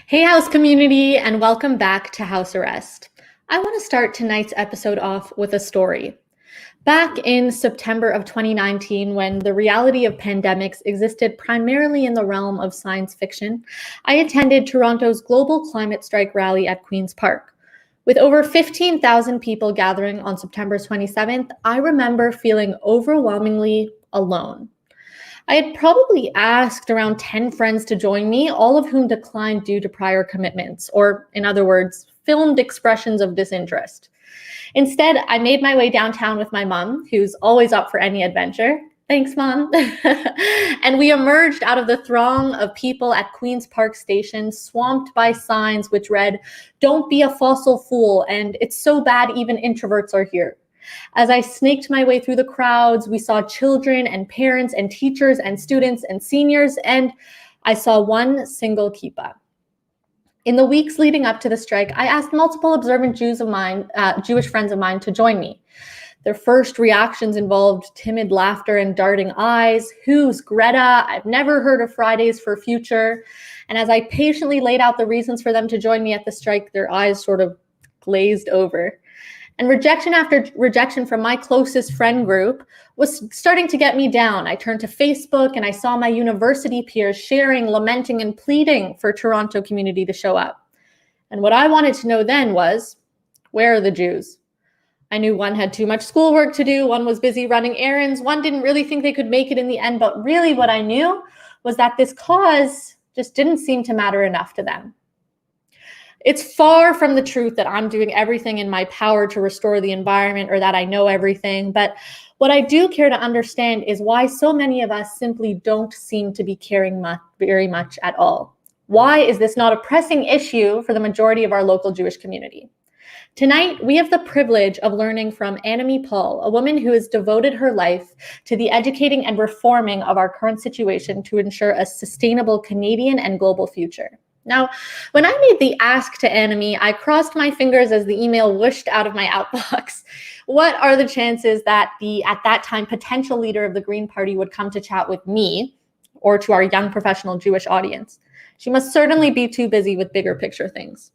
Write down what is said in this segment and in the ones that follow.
Hey, house community, and welcome back to House Arrest. I want to start tonight's episode off with a story. Back in September of 2019, when the reality of pandemics existed primarily in the realm of science fiction, I attended Toronto's global climate strike rally at Queen's Park. With over 15,000 people gathering on September 27th, I remember feeling overwhelmingly alone. I had probably asked around 10 friends to join me, all of whom declined due to prior commitments, or in other words, filmed expressions of disinterest. Instead, I made my way downtown with my mom, who's always up for any adventure. Thanks, Mom. And we emerged out of the throng of people at Queen's Park Station, swamped by signs which read, "Don't be a fossil fool," and "It's so bad even introverts are here." As I snaked my way through the crowds, we saw children and parents and teachers and students and seniors, and I saw one single kippah. In the weeks leading up to the strike, I asked multiple observant Jewish friends of mine to join me. Their first reactions involved timid laughter and darting eyes. "Who's Greta? I've never heard of Fridays for Future." And as I patiently laid out the reasons for them to join me at the strike, their eyes sort of glazed over. And rejection after rejection from my closest friend group was starting to get me down. I turned to Facebook and I saw my university peers sharing, lamenting, and pleading for Toronto community to show up. And what I wanted to know then was, where are the Jews? I knew one had too much schoolwork to do, one was busy running errands, one didn't really think they could make it in the end, but really what I knew was that this cause just didn't seem to matter enough to them. It's far from the truth that I'm doing everything in my power to restore the environment or that I know everything, but what I do care to understand is why so many of us simply don't seem to be caring very much at all. Why is this not a pressing issue for the majority of our local Jewish community? Tonight, we have the privilege of learning from Annamie Paul, a woman who has devoted her life to the educating and reforming of our current situation to ensure a sustainable Canadian and global future. Now, when I made the ask to Annamie, I crossed my fingers as the email whooshed out of my outbox. What are the chances that the, at that time, potential leader of the Green Party would come to chat with me or to our young professional Jewish audience? She must certainly be too busy with bigger picture things.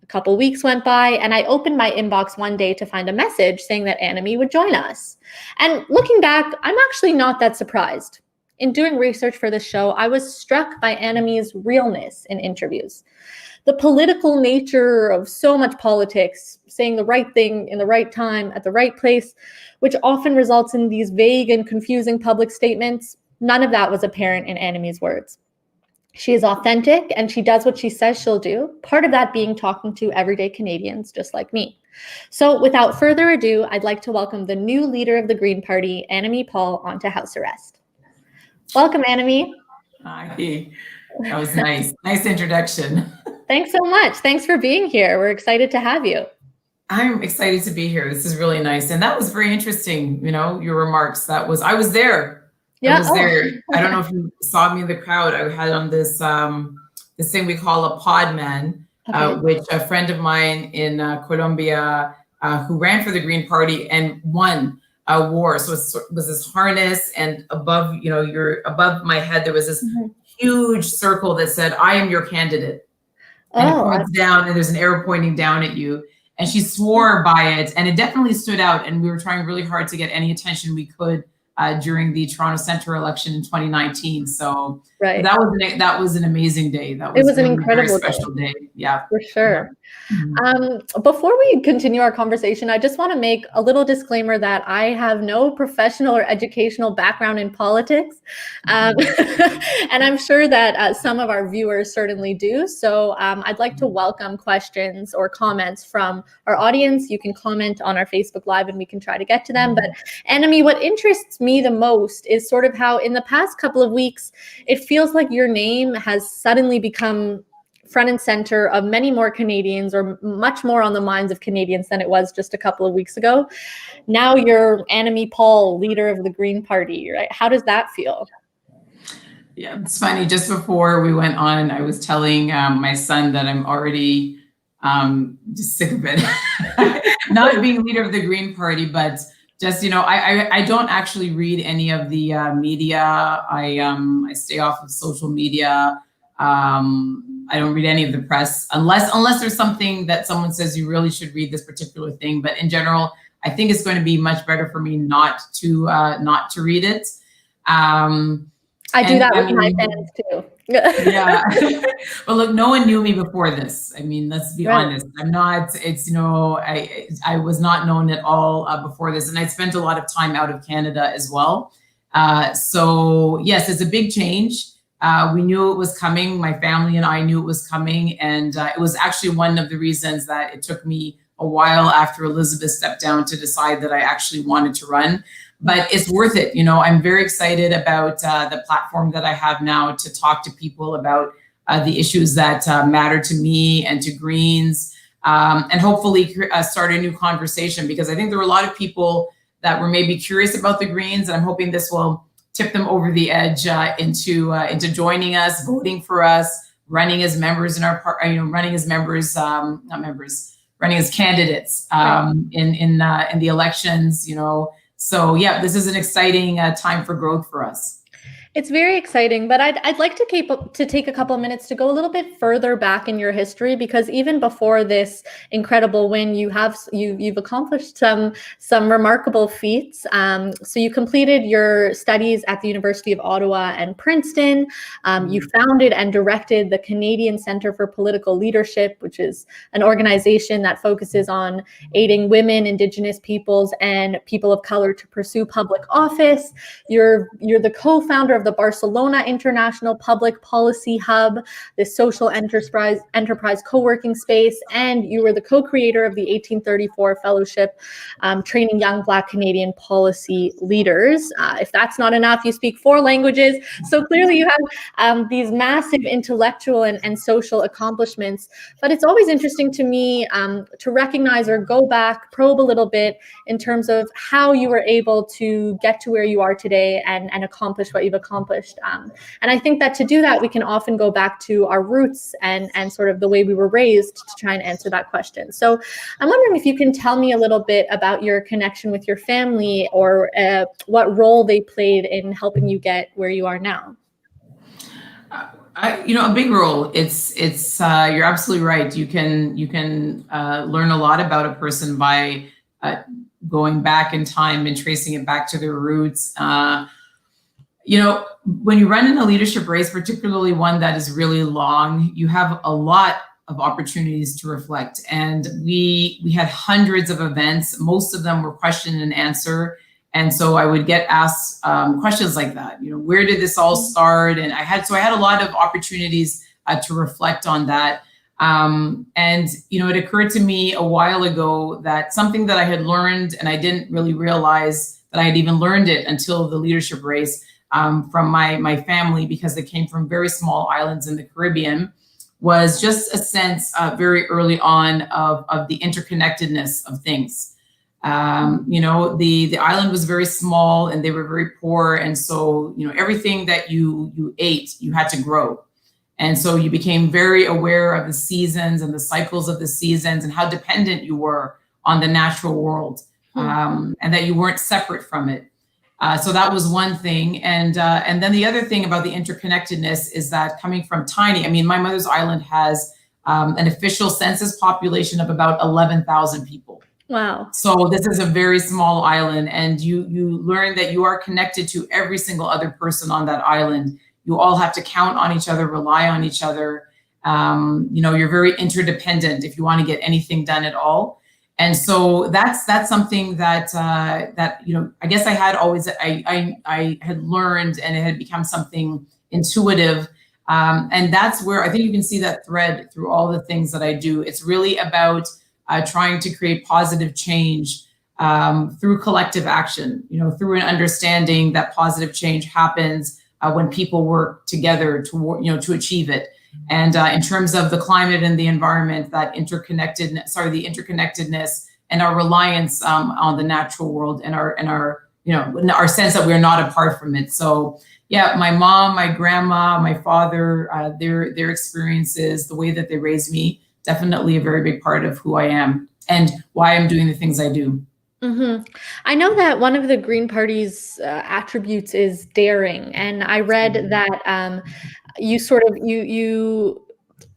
A couple weeks went by and I opened my inbox one day to find a message saying that Annamie would join us. And looking back, I'm actually not that surprised. In doing research for this show, I was struck by Annamie's realness in interviews. The political nature of so much politics, saying the right thing in the right time at the right place, which often results in these vague and confusing public statements, none of that was apparent in Annamie's words. She is authentic and she does what she says she'll do, part of that being talking to everyday Canadians just like me. So without further ado, I'd like to welcome the new leader of the Green Party, Annamie Paul, onto House Arrest. Welcome, Annamie. Hi, that was nice. Nice introduction. Thanks so much. Thanks for being here. We're excited to have you. I'm excited to be here. This is really nice. And that was very interesting, your remarks. I was there. Yeah. I was there. I don't know if you saw me in the crowd. I had on this this thing we call a pod man, which a friend of mine in Colombia who ran for the Green Party and won wore. So it was this harness, and above, above my head, there was this huge circle that said, "I am your candidate." And it points down, and there's an arrow pointing down at you. And she swore by it, and it definitely stood out. And we were trying really hard to get any attention we could during the Toronto Centre election in 2019. So that was an amazing day. That was an incredible special day. Yeah, for sure. Before we continue our conversation, I just want to make a little disclaimer that I have no professional or educational background in politics. And I'm sure that some of our viewers certainly do. So I'd like to welcome questions or comments from our audience. You can comment on our Facebook Live and we can try to get to them. But Annamie, what interests me the most is sort of how in the past couple of weeks, it feels like your name has suddenly become front and center of many more Canadians, or much more on the minds of Canadians than it was just a couple of weeks ago. Now you're Annamie Paul, leader of the Green Party, right? How does that feel? Yeah, it's funny. Just before we went on, I was telling my son that I'm already just sick of it. Not being leader of the Green Party, but just, I don't actually read any of the media. I stay off of social media. I don't read any of the press unless there's something that someone says you really should read this particular thing. But in general, I think it's going to be much better for me not to read it. I do that with my fans too. Yeah. But look, no one knew me before this. I mean, let's be honest. I'm not, it's, I was not known at all before this. And I spent a lot of time out of Canada as well. So yes, it's a big change. We knew it was coming. My family and I knew it was coming. And it was actually one of the reasons that it took me a while after Elizabeth stepped down to decide that I actually wanted to run. But it's worth it. I'm very excited about the platform that I have now to talk to people about the issues that matter to me and to Greens, and hopefully start a new conversation, because I think there were a lot of people that were maybe curious about the Greens, and I'm hoping this will tip them over the edge into joining us, voting for us, running as members in our running as members, not members, running as candidates in the elections. So yeah, this is an exciting time for growth for us. It's very exciting, but I'd like to take a couple minutes to go a little bit further back in your history, because even before this incredible win, you've accomplished some remarkable feats. So you completed your studies at the University of Ottawa and Princeton. You founded and directed the Canadian Centre for Political Leadership, which is an organization that focuses on aiding women, Indigenous peoples, and people of color to pursue public office. You're the co-founder of the Barcelona International Public Policy Hub, this social enterprise co-working space, and you were the co-creator of the 1834 Fellowship, training young Black Canadian policy leaders. If that's not enough, you speak 4 languages. So clearly you have these massive intellectual and social accomplishments. But it's always interesting to me to recognize or go back, probe a little bit in terms of how you were able to get to where you are today and accomplish what you've accomplished. And I think that to do that, we can often go back to our roots and sort of the way we were raised to try and answer that question. So I'm wondering if you can tell me a little bit about your connection with your family, or what role they played in helping you get where you are now. A big role. It's you're absolutely right. You can learn a lot about a person by going back in time and tracing it back to their roots. When you run in a leadership race, particularly one that is really long, you have a lot of opportunities to reflect. And we had hundreds of events. Most of them were question and answer. And so I would get asked questions like that. Where did this all start? And I had a lot of opportunities to reflect on that. And it occurred to me a while ago that something that I had learned, and I didn't really realize that I had even learned it until the leadership race, from my family, because they came from very small islands in the Caribbean, was just a sense very early on of the interconnectedness of things. The island was very small and they were very poor. And so, everything that you ate, you had to grow. And so you became very aware of the seasons and the cycles of the seasons and how dependent you were on the natural world, and that you weren't separate from it. So that was one thing. And then the other thing about the interconnectedness is that coming from tiny, my mother's island has an official census population of about 11,000 people. Wow. So this is a very small island, and you learn that you are connected to every single other person on that island. You all have to count on each other, rely on each other. You're very interdependent if you want to get anything done at all. And so that's something that I guess I had always I had learned, and it had become something intuitive. And that's where I think you can see that thread through all the things that I do. It's really about trying to create positive change through collective action, through an understanding that positive change happens when people work together to achieve it. And in terms of the climate and the environment, the interconnectedness and our reliance on the natural world and our sense that we're not apart from it. So yeah, my mom, my grandma, my father, their experiences, the way that they raised me, definitely a very big part of who I am and why I'm doing the things I do. Mm-hmm. I know that one of the Green Party's attributes is daring, and I read that you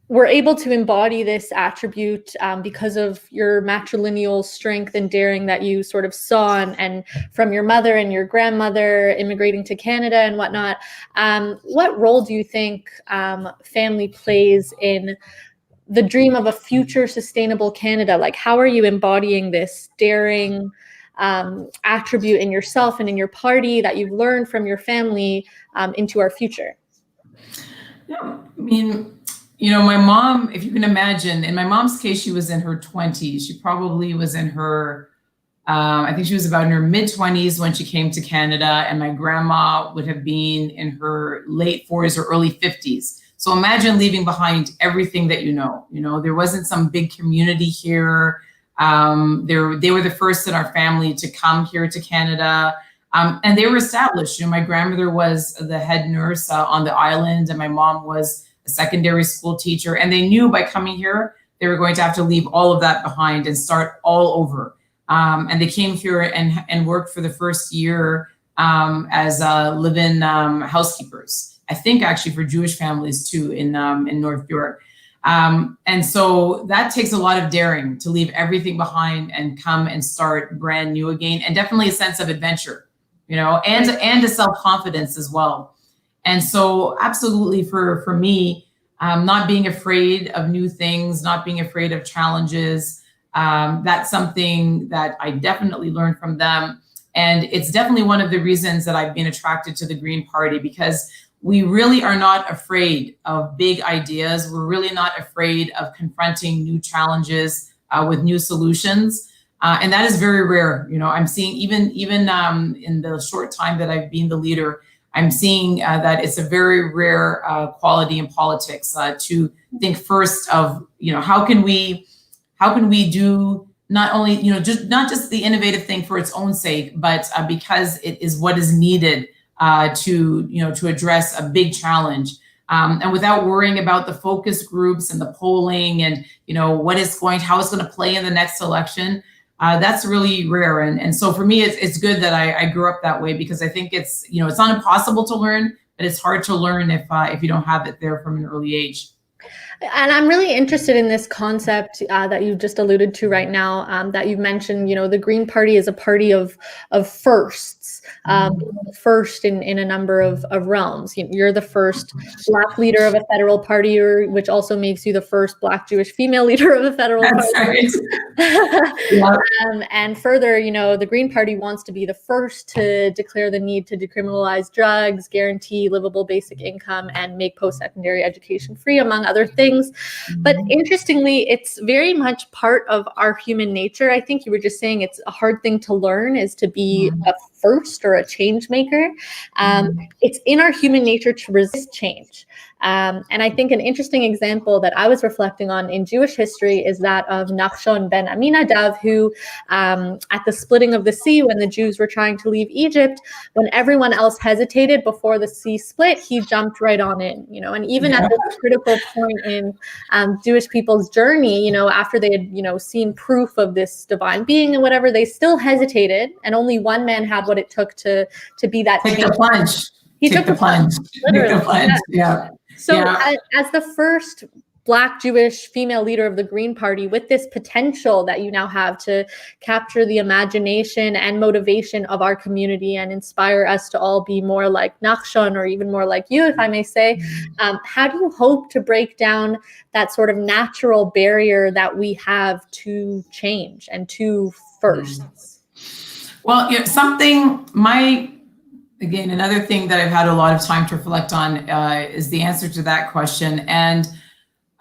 were able to embody this attribute because of your matrilineal strength and daring that you sort of saw and from your mother and your grandmother immigrating to Canada and whatnot. What role do you think family plays in the dream of a future sustainable Canada? Like, how are you embodying this daring attribute in yourself and in your party that you've learned from your family into our future? Yeah, I mean, my mom, if you can imagine, in my mom's case, she was in her 20s. She probably was in her, I think she was about in her mid-20s when she came to Canada, and my grandma would have been in her late 40s or early 50s. So imagine leaving behind everything that you know. There wasn't some big community here. They were the first in our family to come here to Canada. And they were established. My grandmother was the head nurse on the island, and my mom was a secondary school teacher. And they knew by coming here, they were going to have to leave all of that behind and start all over. And they came here and worked for the first year as live-in housekeepers. I think actually for Jewish families too in North York. And so that takes a lot of daring to leave everything behind and come and start brand new again, and definitely a sense of adventure. And a self-confidence as well. And so absolutely for me, not being afraid of new things, not being afraid of challenges, that's something that I definitely learned from them. And it's definitely one of the reasons that I've been attracted to the Green Party, because we really are not afraid of big ideas. We're really not afraid of confronting new challenges with new solutions. And that is very rare. I'm seeing even in the short time that I've been the leader, I'm seeing that it's a very rare quality in politics to think first of, how can we do not only, not just the innovative thing for its own sake, but because it is what is needed to address a big challenge. And without worrying about the focus groups and the polling and, how it's going to play in the next election. That's really rare. And so for me, it's good that I grew up that way, because I think it's not impossible to learn, but it's hard to learn if you don't have it there from an early age. And I'm really interested in this concept that you just alluded to right now, that you mentioned, the Green Party is a party of firsts, first in a number of realms. You're the first Black leader of a federal party, which also makes you the first Black Jewish female leader of a federal That's party. Right. Yeah. And further, the Green Party wants to be the first to declare the need to decriminalize drugs, guarantee livable basic income, and make post-secondary education free, among other things. But interestingly, it's very much part of our human nature. I think you were just saying it's a hard thing to learn, is to be a first or a change maker. It's in our human nature to resist change. And I think an interesting example that I was reflecting on in Jewish history is that of Nachshon ben Aminadav, who at the splitting of the sea, when the Jews were trying to leave Egypt, when everyone else hesitated before the sea split, he jumped right on in, and even at this critical point in Jewish people's journey, after they had, seen proof of this divine being and whatever, they still hesitated, and only one man had what it took to be that. Take the plunge. He took the plunge. Literally. Take the plunge. Yeah. So as the first Black Jewish female leader of the Green Party, with this potential that you now have to capture the imagination and motivation of our community and inspire us to all be more like Nachshon, or even more like you, if I may say, how do you hope to break down that sort of natural barrier that we have to change and to firsts? Well, again, another thing that I've had a lot of time to reflect on is the answer to that question. And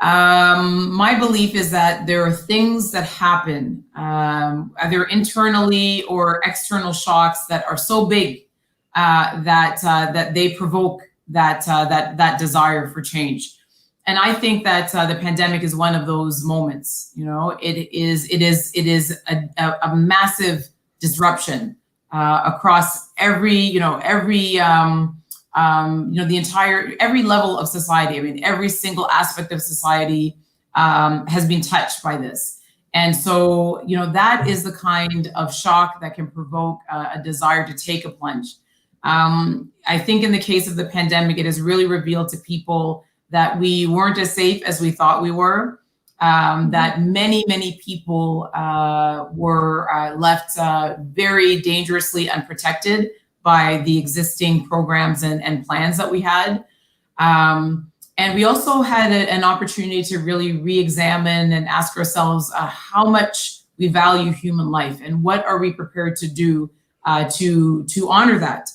my belief is that there are things that happen, either internally or external shocks, that are so big that they provoke that desire for change. And I think that the pandemic is one of those moments. It is a massive disruption across every level of society. I mean, every single aspect of society has been touched by this. And so, that is the kind of shock that can provoke a desire to take a plunge. I think in the case of the pandemic, it has really revealed to people that we weren't as safe as we thought we were, that many people were left very dangerously unprotected by the existing programs and plans that we had. And we also had an opportunity to really re-examine and ask ourselves how much we value human life and what are we prepared to do to honor that.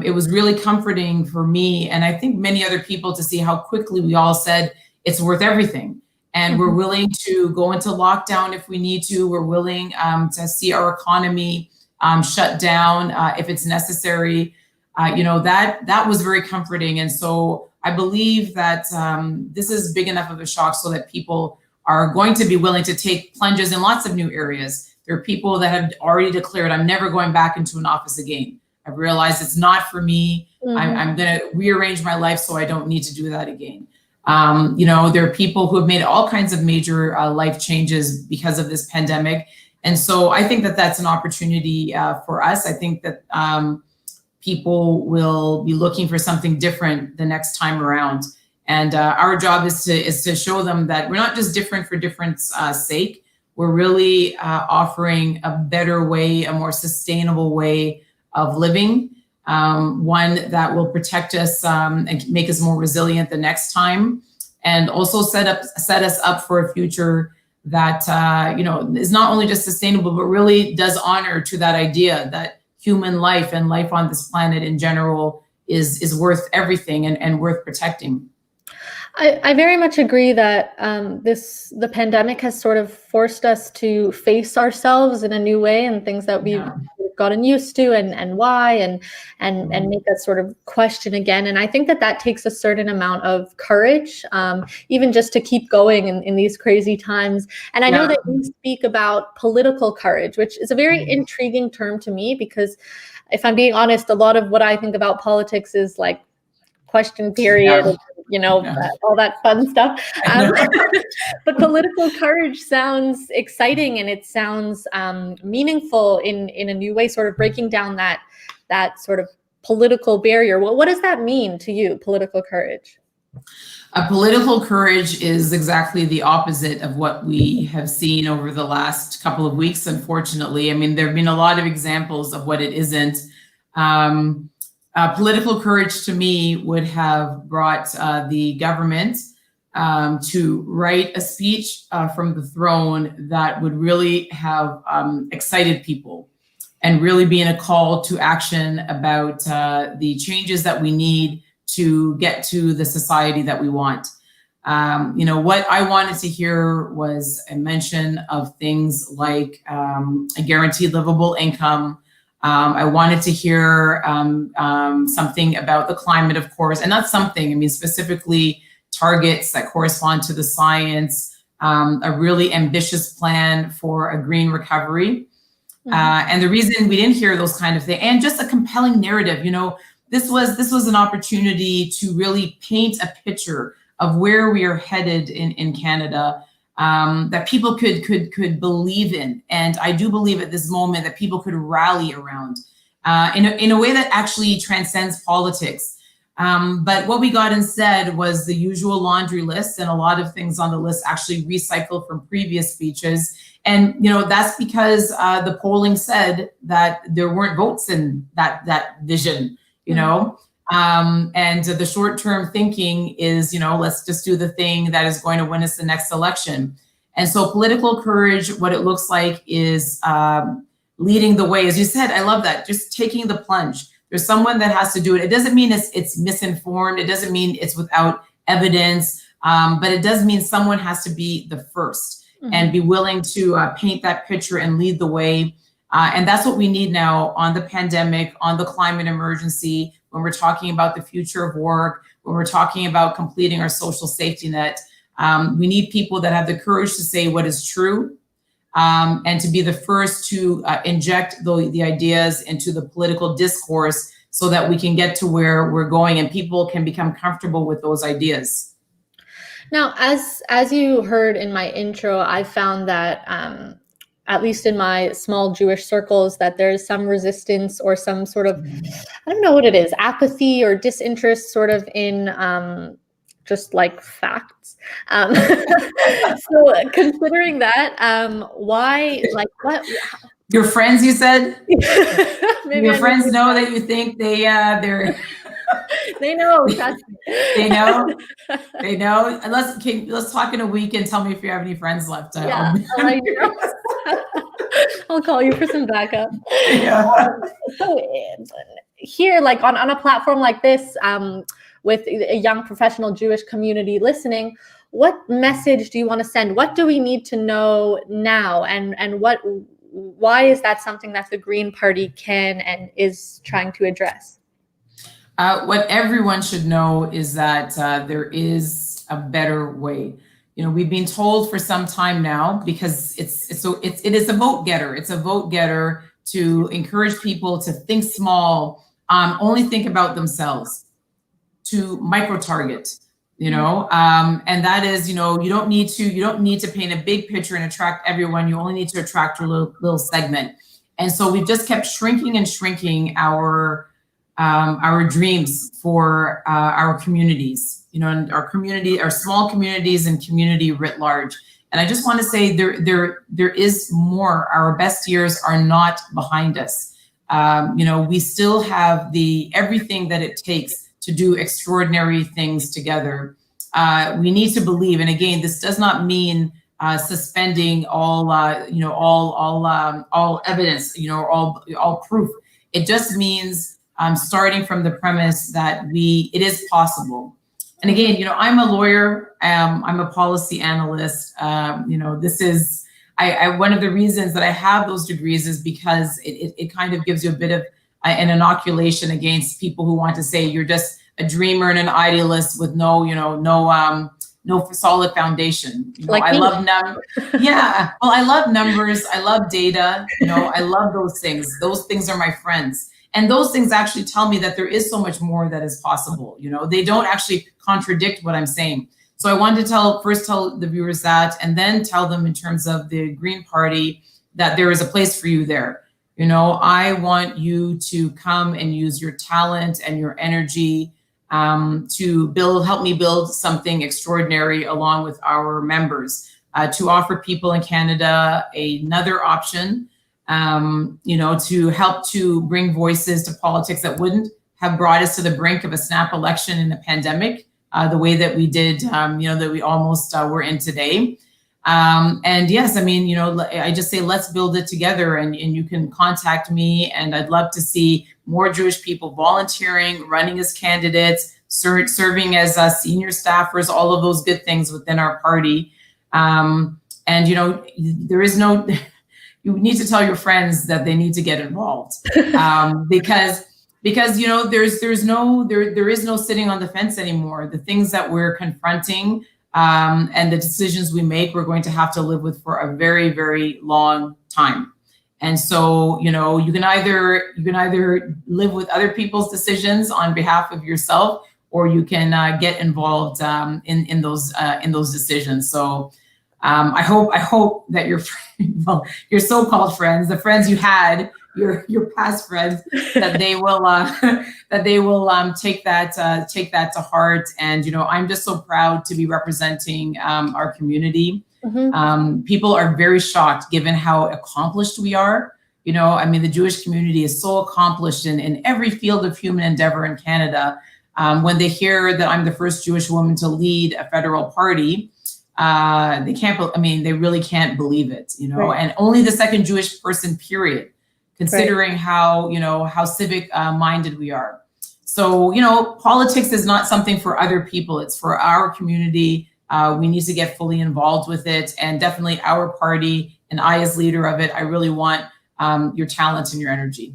It was really comforting for me, and I think many other people, to see how quickly we all said it's worth everything. And we're willing to go into lockdown if we need to. We're willing to see our economy shut down if it's necessary. That was very comforting. And so I believe that this is big enough of a shock so that people are going to be willing to take plunges in lots of new areas. There are people that have already declared, I'm never going back into an office again. I've realized it's not for me. I'm going to rearrange my life so I don't need to do that again. There are people who have made all kinds of major life changes because of this pandemic. And so I think that that's an opportunity for us. I think that people will be looking for something different the next time around. And our job is to show them that we're not just different for difference sake. We're really offering a better way, a more sustainable way of living, one that will protect us and make us more resilient the next time, and also set us up for a future that is not only just sustainable, but really does honor to that idea that human life and life on this planet in general is worth everything and worth protecting. I very much agree that the pandemic has sort of forced us to face ourselves in a new way, and things that we've gotten used to and why and make us sort of question again. And I think that takes a certain amount of courage, even just to keep going in these crazy times. And I know that you speak about political courage, which is a very intriguing term to me, because if I'm being honest, a lot of what I think about politics is like question period, all that fun stuff. But political courage sounds exciting, and it sounds meaningful in a new way, sort of breaking down that sort of political barrier. Well, what does that mean to you, political courage? Political courage is exactly the opposite of what we have seen over the last couple of weeks, unfortunately. I mean, there have been a lot of examples of what it isn't. Political courage to me would have brought the government to write a speech from the throne that would really have excited people and really be in a call to action about the changes that we need to get to the society that we want. What I wanted to hear was a mention of things like a guaranteed livable income. I wanted to hear something about the climate, of course, and not something, I mean, specifically targets that correspond to the science, a really ambitious plan for a green recovery. And the reason we didn't hear those kind of things, and just a compelling narrative, this was an opportunity to really paint a picture of where we are headed in Canada, that people could believe in. And I do believe at this moment that people could rally around in a way that actually transcends politics. But what we got instead was the usual laundry list, and a lot of things on the list actually recycled from previous speeches. And that's because the polling said that there weren't votes in that vision, and the short-term thinking is, let's just do the thing that is going to win us the next election. And so political courage, what it looks like is leading the way. As you said, I love that, just taking the plunge. There's someone that has to do it. It doesn't mean it's misinformed. It doesn't mean it's without evidence, but it does mean someone has to be the first and be willing to paint that picture and lead the way. And that's what we need now on the pandemic, on the climate emergency, when we're talking about the future of work, when we're talking about completing our social safety net. We need people that have the courage to say what is true, and to be the first to inject the ideas into the political discourse so that we can get to where we're going and people can become comfortable with those ideas. Now, as you heard in my intro, I found that at least in my small Jewish circles, that there's some resistance or some sort of, I don't know what it is, apathy or disinterest sort of in just like facts. So considering that, why, like, what? Your friends, you said? Maybe your friends know that you think they're they know, trust me. They know. They know. And let's talk in a week and tell me if you have any friends left. Yeah, I'll call you for some backup. Yeah. So here, like on a platform like this, with a young professional Jewish community listening, what message do you want to send? What do we need to know now? And why is that something that the Green Party can and is trying to address? What everyone should know is that there is a better way. You know, we've been told for some time now, because it is a vote getter. It's a vote getter to encourage people to think small, only think about themselves, to micro target. You know, and that is, you know, you don't need to paint a big picture and attract everyone. You only need to attract your little segment. And so we've just kept shrinking and shrinking our dreams for our communities, you know, and our small communities and community writ large. And I just want to say there is more. Our best years are not behind us. You know, we still have everything that it takes to do extraordinary things together. We need to believe, and again, this does not mean suspending all evidence, you know, all proof. It just means starting from the premise that it is possible. And again, you know, I'm a lawyer. I'm a policy analyst. You know, this is one of the reasons that I have those degrees is because it kind of gives you a bit of an inoculation against people who want to say you're just a dreamer and an idealist with no solid foundation. You know, like I love numbers. Yeah, well, I love numbers. I love data. You know, I love those things. Those things are my friends. And those things actually tell me that there is so much more that is possible. You know, they don't actually contradict what I'm saying. So I wanted to first tell the viewers that, and then tell them in terms of the Green Party that there is a place for you there. You know, I want you to come and use your talent and your energy to help me build something extraordinary along with our members, to offer people in Canada another option, you know, to help to bring voices to politics that wouldn't have brought us to the brink of a snap election in a pandemic, the way that we did, you know, that we almost were in today. And yes, I mean, you know, I just say, let's build it together, and you can contact me, and I'd love to see more Jewish people volunteering, running as candidates, serving as senior staffers, all of those good things within our party. And, you know, you need to tell your friends that they need to get involved, because, you know, there is no sitting on the fence anymore. The things that we're confronting, and the decisions we make, we're going to have to live with for a very, very long time. And so, you know, you can either live with other people's decisions on behalf of yourself, or you can get involved in those decisions. So I hope that your so-called friends, the friends you had, your past friends, that they will take that to heart. And, you know, I'm just so proud to be representing our community. Mm-hmm. People are very shocked given how accomplished we are. You know, I mean, the Jewish community is so accomplished in every field of human endeavor in Canada. When they hear that I'm the first Jewish woman to lead a federal party, they really can't believe it, you know, right. And only the second Jewish person, period, considering right. how civic minded we are. So, you know, politics is not something for other people. It's for our community. We need to get fully involved with it. And definitely our party, and I as leader of it, I really want your talent and your energy.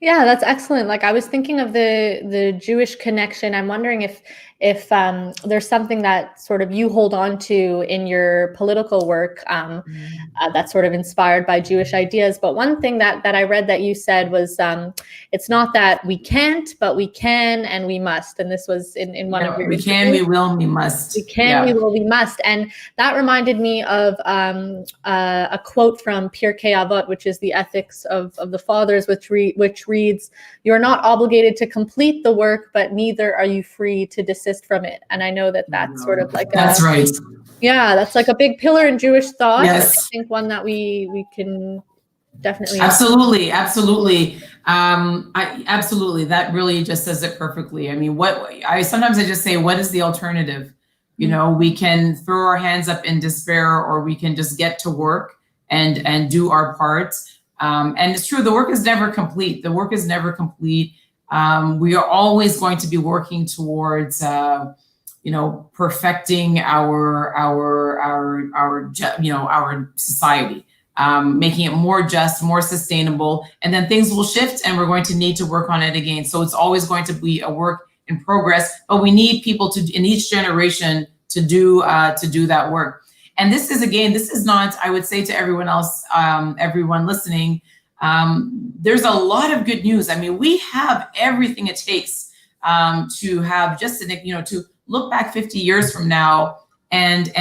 Yeah, that's excellent. Like, I was thinking of the Jewish connection. I'm wondering if there's something that sort of you hold on to in your political work that's sort of inspired by Jewish ideas. But one thing that I read that you said was, it's not that we can't, but we can and we must. And this was in one of your we can, we will, we must. We can, we will, we must. And that reminded me of a quote from Pirkei Avot, which is the ethics of the fathers, which reads, "You're not obligated to complete the work, but neither are you free to desist from it." And I know that that's sort of like that's right. Yeah, that's like a big pillar in Jewish thought. Yes. And I think one that we can definitely. Absolutely. Absolutely. That really just says it perfectly. I mean, sometimes I just say, what is the alternative? You know, we can throw our hands up in despair, or we can just get to work and do our part. And it's true, the work is never complete. The work is never complete. We are always going to be working towards, perfecting our society, making it more just, more sustainable, and then things will shift, and we're going to need to work on it again. So it's always going to be a work in progress, but we need people in each generation to do that work. And this is not, I would say to everyone else, everyone listening, there's a lot of good news. I mean, we have everything it takes to have to look back 50 years from now and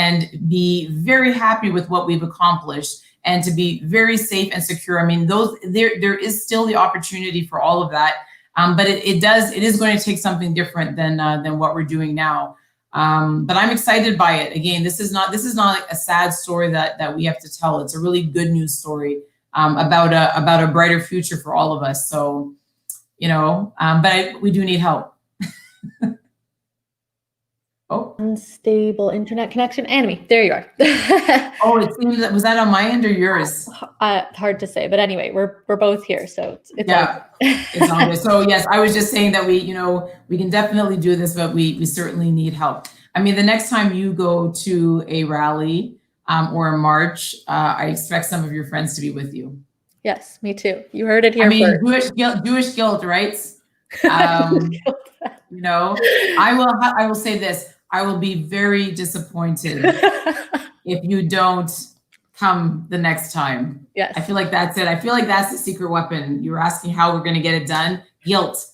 be very happy with what we've accomplished, and to be very safe and secure. I mean, there is still the opportunity for all of that, but it is going to take something different than what we're doing now. But I'm excited by it. Again, this is not like a sad story that we have to tell. It's a really good news story about a brighter future for all of us. So, but we do need help. Oh. Unstable internet connection. Annamie, there you are. Oh, it seems was that on my end or yours? Hard to say, but anyway, we're both here, so it's yeah, it's on there. So yes, I was just saying that we can definitely do this, but we certainly need help. I mean, the next time you go to a rally or a march, I expect some of your friends to be with you. Yes, me too. You heard it here. I mean, first. Jewish guilt, right? I will say this. I will be very disappointed if you don't come the next time. Yes. I feel like that's it. I feel like that's the secret weapon. You were asking how we're going to get it done. Guilt.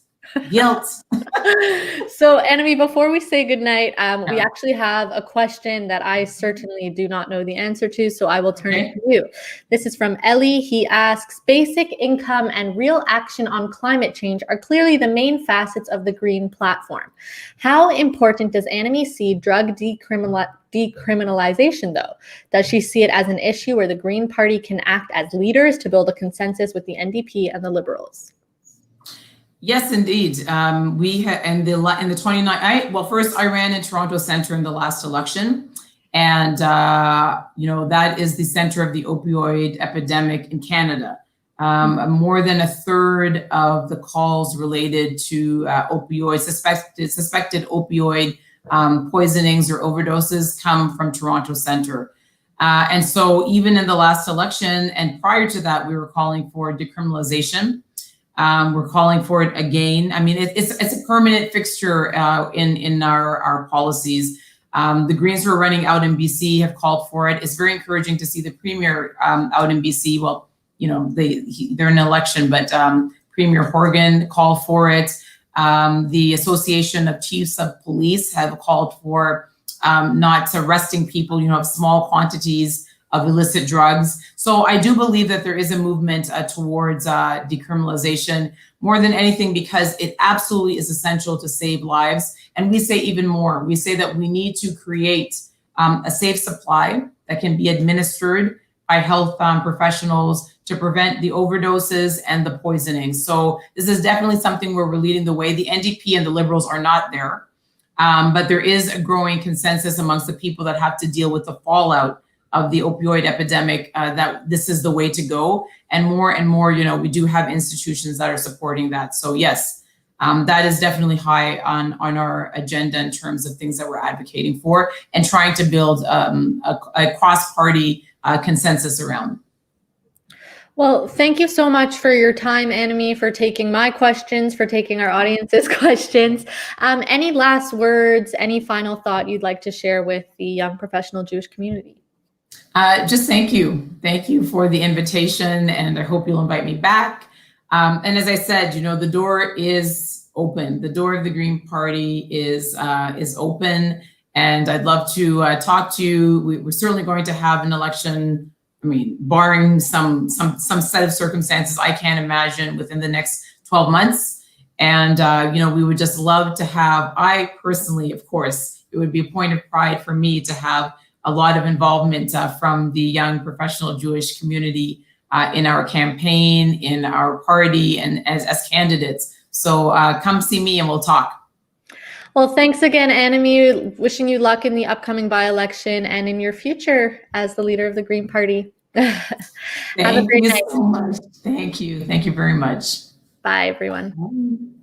So, Annamie, before we say goodnight, we actually have a question that I certainly do not know the answer to, so I will turn it to you. This is from Ellie. He asks, basic income and real action on climate change are clearly the main facets of the Green platform. How important does Annamie see drug decriminalization, though? Does she see it as an issue where the Green Party can act as leaders to build a consensus with the NDP and the Liberals? Yes, indeed. We had in the 29th. First I ran in Toronto Centre in the last election, and that is the center of the opioid epidemic in Canada. More than a third of the calls related to suspected opioid poisonings or overdoses come from Toronto Centre. And so even in the last election and prior to that, we were calling for decriminalization. We're calling for it again. I mean, it's a permanent fixture in our policies. The Greens who are running out in BC have called for it. It's very encouraging to see the Premier out in BC. Well, they're in an election, but Premier Horgan called for it. The Association of Chiefs of Police have called for not arresting people, of small quantities of illicit drugs. So I do believe that there is a movement towards decriminalization more than anything, because it absolutely is essential to save lives. And we say even more. We say that we need to create a safe supply that can be administered by health professionals to prevent the overdoses and the poisoning. So this is definitely something where we're leading the way. The NDP and the Liberals are not there, but there is a growing consensus amongst the people that have to deal with the fallout of the opioid epidemic, that this is the way to go. And more, we do have institutions that are supporting that. So yes, that is definitely high on our agenda in terms of things that we're advocating for and trying to build a cross-party consensus around. Well, thank you so much for your time, Annamie, for taking my questions, for taking our audience's questions. Any last words, any final thought you'd like to share with the young professional Jewish community? Just thank you. Thank you for the invitation, and I hope you'll invite me back. And as I said, the door is open. The door of the Green Party is open, and I'd love to talk to you. We're certainly going to have an election. I mean, barring some set of circumstances I can't imagine within the next 12 months. And, we would just love to have, I personally, of course, it would be a point of pride for me to have a lot of involvement from the young professional Jewish community in our campaign, in our party, and as candidates. So come see me and we'll talk. Well, thanks again, Annamie. Wishing you luck in the upcoming by-election and in your future as the leader of the Green Party. Have a great night. So much. Thank you. Thank you very much. Bye, everyone.